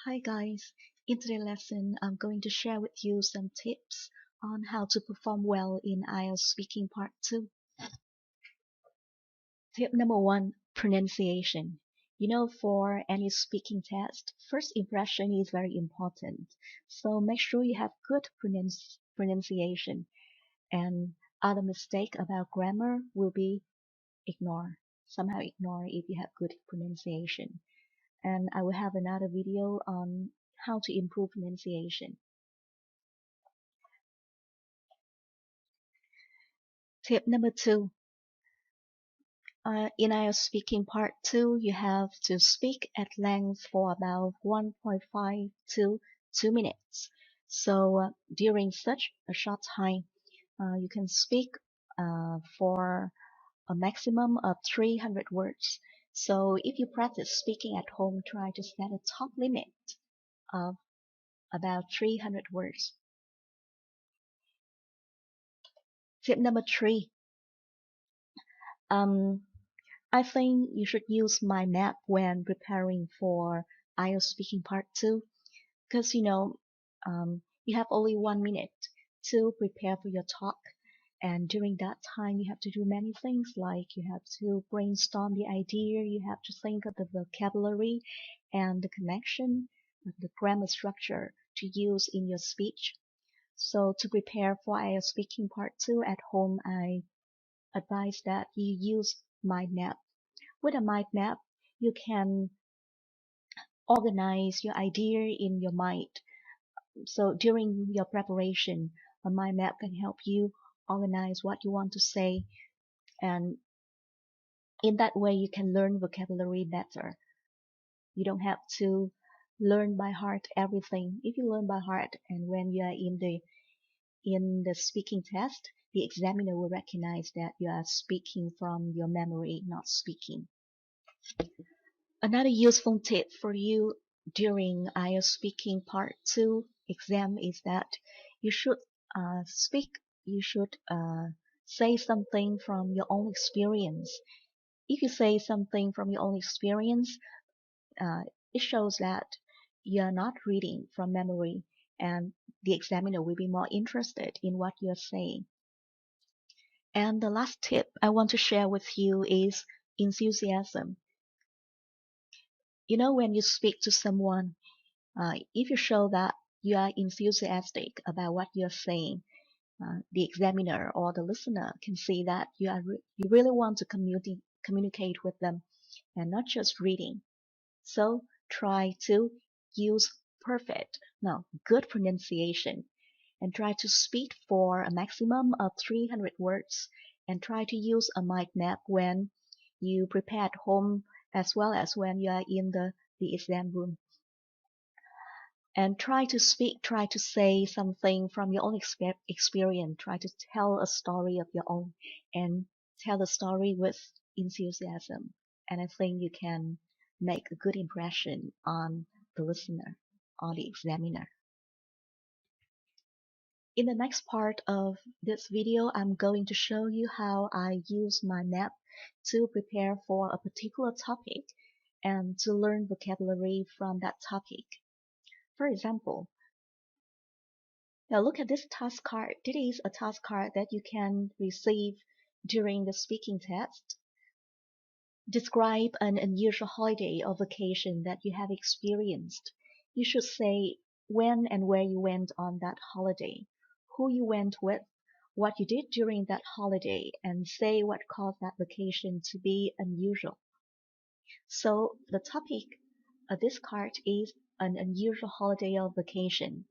Hi guys, in today's lesson I'm going to share with you some tips on how to perform well in IELTS speaking part 2. Tip number 1, pronunciation. For any speaking test, first impression is very important. So make sure you have good pronunciation, and other mistake about grammar will be somehow ignore if you have good pronunciation. And I will have another video on how to improve pronunciation. Tip number 2. In IELTS speaking part 2, you have to speak at length for about 1.5 to 2 minutes. So during such a short time, you can speak for a maximum of 300 words. So if you practice speaking at home, try to set a top limit of about 300 words. Tip number 3. I think you should use mind map when preparing for IELTS speaking part 2 because you have only 1 minute to prepare for your talk, and during that time you have to do many things, like you have to brainstorm the idea, you have to think of the vocabulary and the connection, the grammar structure to use in your speech. So to prepare for IELTS speaking part 2 at home, I advise that you use mind map. With a mind map, you can organize your idea in your mind. So during your preparation, a mind map can help you organize what you want to say, and in that way you can learn vocabulary better. You don't have to learn by heart everything. If you learn by heart, and when you are in the speaking test, the examiner will recognize that you are speaking from your memory, not speaking. Another useful tip for you during IELTS speaking part 2 exam is that you should say something from your own experience. If you say something from your own experience, it shows that you are not reading from memory, and the examiner will be more interested in what you are saying. And the last tip I want to share with you is enthusiasm. When you speak to someone, if you show that you are enthusiastic about what you're saying, the examiner or the listener can see that you really want to communicate with them and not just reading. So try to use good pronunciation, and try to speak for a maximum of 300 words, and try to use a mind map when you prepare at home as well as when you are in the exam room. And try to say something from your own experience. Try to tell a story of your own, and tell the story with enthusiasm. And I think you can make a good impression on the listener or the examiner. In the next part of this video, I'm going to show you how I use my map to prepare for a particular topic and to learn vocabulary from that topic. For example, now look at this task card. This is a task card that you can receive during the speaking test. Describe an unusual holiday or vacation that you have experienced. You should say when and where you went on that holiday, who you went with, what you did during that holiday, and say what caused that vacation to be unusual. So the topic of this card is an unusual holiday or vacation.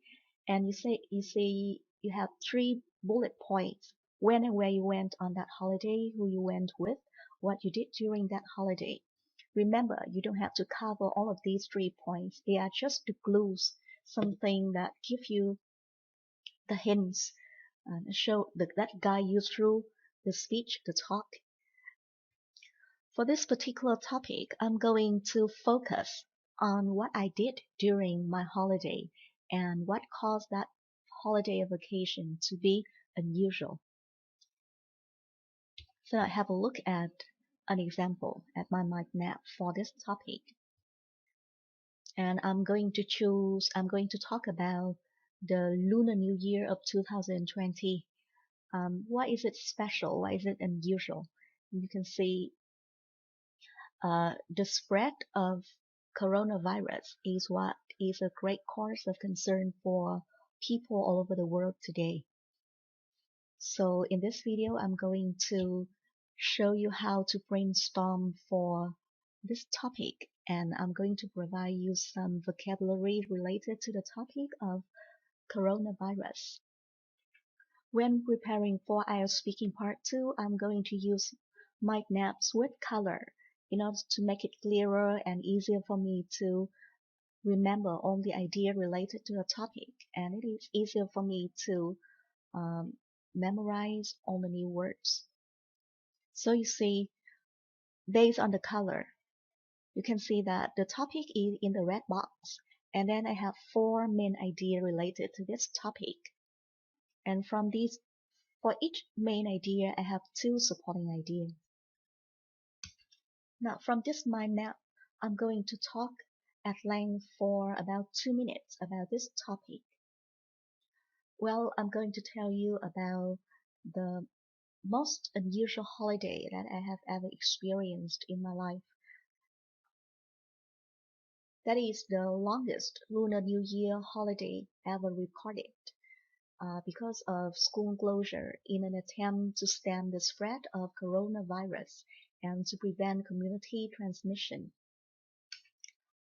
And you have 3 bullet points: when and where you went on that holiday, who you went with, what you did during that holiday. Remember, you don't have to cover all of these 3 points. They are just the clues, something that give you the hints and that guide you through the speech, the talk. For this particular topic, I'm going to focus on what I did during my holiday and what caused that holiday or vacation to be unusual. So I have a look at an example at my mind map for this topic. And I'm going to talk about the Lunar New Year of 2020. Why is it special? Why is it unusual? You can see the spread of coronavirus is what is a great cause of concern for people all over the world today. So in this video, I'm going to show you how to brainstorm for this topic, and I'm going to provide you some vocabulary related to the topic of coronavirus. When preparing for IELTS Speaking Part 2, I'm going to use mind maps with color in order to make it clearer and easier for me to remember all the idea related to the topic, and it is easier for me to memorize all the new words. So you see, based on the color, you can see that the topic is in the red box, and then I have 4 main ideas related to this topic. And from these, for each main idea, I have 2 supporting ideas. Now, from this mind map, I'm going to talk at length for about 2 minutes about this topic. Well, I'm going to tell you about the most unusual holiday that I have ever experienced in my life. That is the longest Lunar New Year holiday ever recorded because of school closure in an attempt to stem the spread of coronavirus and to prevent community transmission.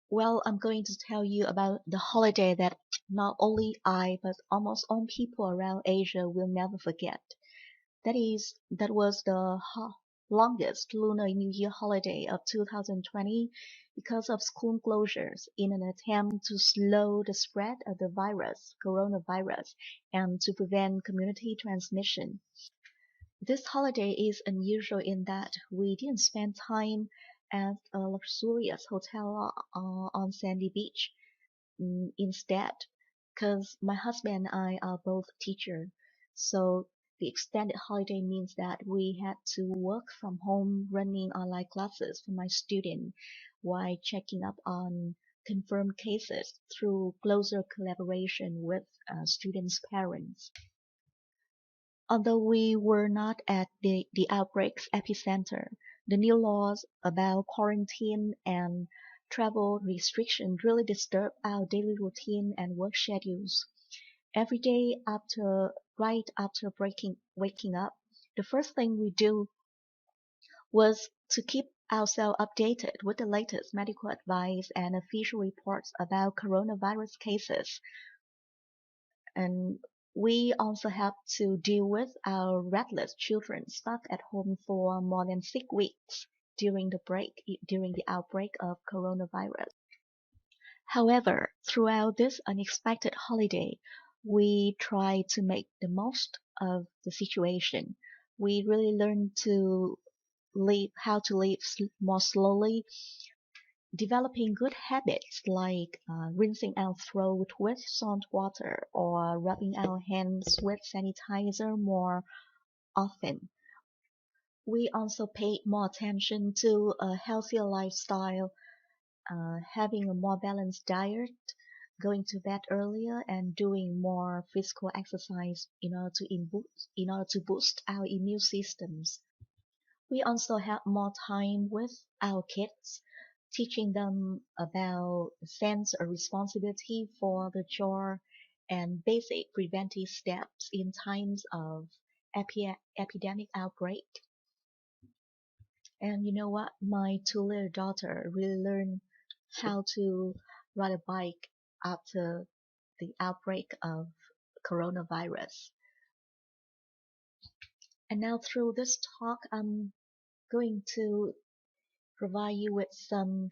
Well, I'm going to tell you about the holiday that not only I, but almost all people around Asia will never forget. That was the longest Lunar New Year holiday of 2020 because of school closures in an attempt to slow the spread of the coronavirus, and to prevent community transmission. This holiday is unusual in that we didn't spend time at a luxurious hotel on sandy beach. Instead, because my husband and I are both teachers, so the extended holiday means that we had to work from home running online classes for my student while checking up on confirmed cases through closer collaboration with students' parents. Although we were not at the outbreak's epicenter, the new laws about quarantine and travel restriction really disturbed our daily routine and work schedules. Every day right after waking up, the first thing we do was to keep ourselves updated with the latest medical advice and official reports about coronavirus cases. And we also have to deal with our restless children stuck at home for more than 6 weeks during the outbreak of coronavirus. However, throughout this unexpected holiday, we try to make the most of the situation. We really learn to how to live more slowly, developing good habits like rinsing our throat with salt water or rubbing our hands with sanitizer more often. We also paid more attention to a healthier lifestyle, having a more balanced diet, going to bed earlier, and doing more physical exercise in order to boost our immune systems. We also have more time with our kids, teaching them about the sense of responsibility for the chore and basic preventive steps in times of epidemic outbreak. And you know what? My 2 little daughter really learned how to ride a bike after the outbreak of coronavirus. And now through this talk, I'm going to provide you with some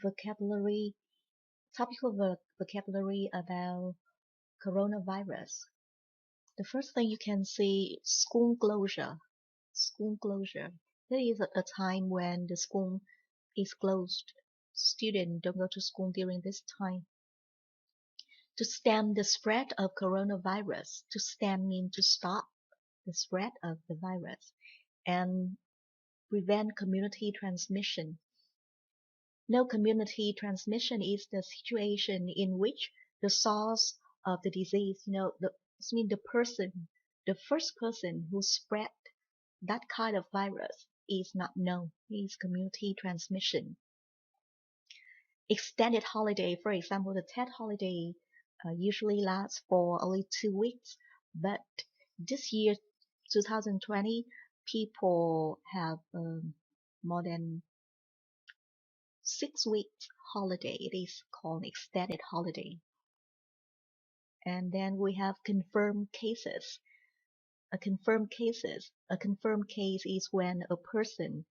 topical vocabulary about coronavirus. The first thing you can see, school closure. School closure. That is a time when the school is closed. Students don't go to school during this time. To stem the spread of coronavirus. To stem means to stop the spread of the virus and prevent community transmission. No community transmission is the situation in which the source of the disease, this means the first person who spread that kind of virus is not known. It is community transmission. Extended holiday, for example, the TED holiday usually lasts for only 2 weeks, but this year, 2020, people have more than 6 weeks holiday. It is called extended holiday. And then we have confirmed cases. A confirmed case is when a person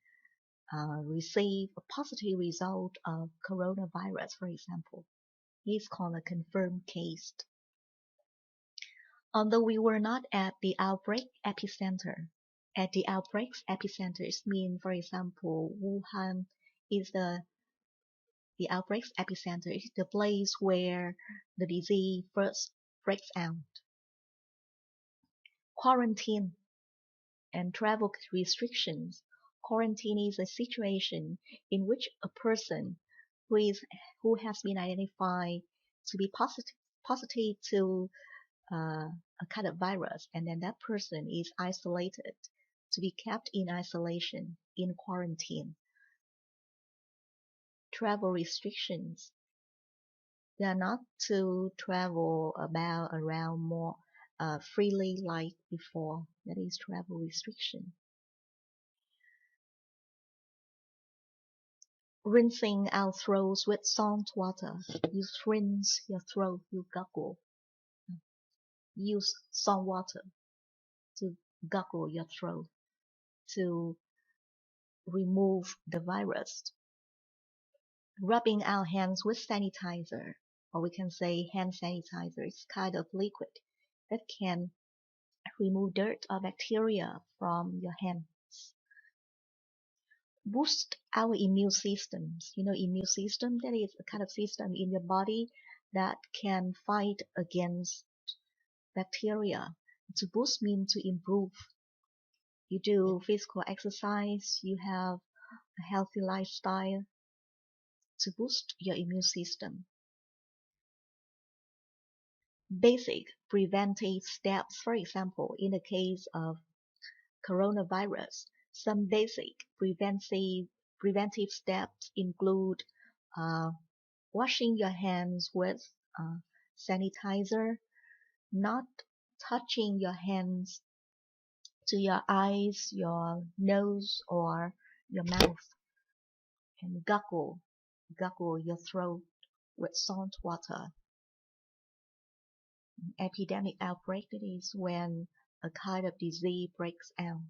receive a positive result of coronavirus, for example. It's called a confirmed case. Although we were not at the outbreak epicenter, at the outbreak's epicenter, it means, for example, Wuhan is the outbreak's epicenter, is the place where the disease first breaks out. Quarantine and travel restrictions. Quarantine is a situation in which a person who has been identified to be positive to a kind of virus, and then that person is isolated, to be kept in isolation, in quarantine. Travel restrictions. They are not to travel around more freely like before. That is travel restriction. Rinsing our throats with salt water. You rinse your throat, you gargle. Use salt water to gargle your throat to remove the virus. Rubbing our hands with sanitizer, or we can say hand sanitizer, is kind of liquid that can remove dirt or bacteria from your hands. Boost our immune systems. Immune system, that is a kind of system in your body that can fight against bacteria. To boost means to improve. You do physical exercise, you have a healthy lifestyle to boost your immune system. Basic preventive steps, for example, in the case of coronavirus, some basic preventive steps include washing your hands with sanitizer, not touching your hands to your eyes, your nose, or your mouth, and gargle your throat with salt water. Epidemic outbreak, that is when a kind of disease breaks out.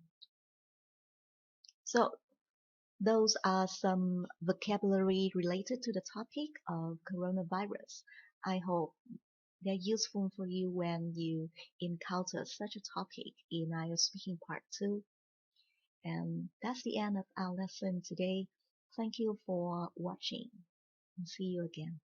So those are some vocabulary related to the topic of coronavirus. I hope they're useful for you when you encounter such a topic in IELTS Speaking Part 2. And that's the end of our lesson today. Thank you for watching, and see you again.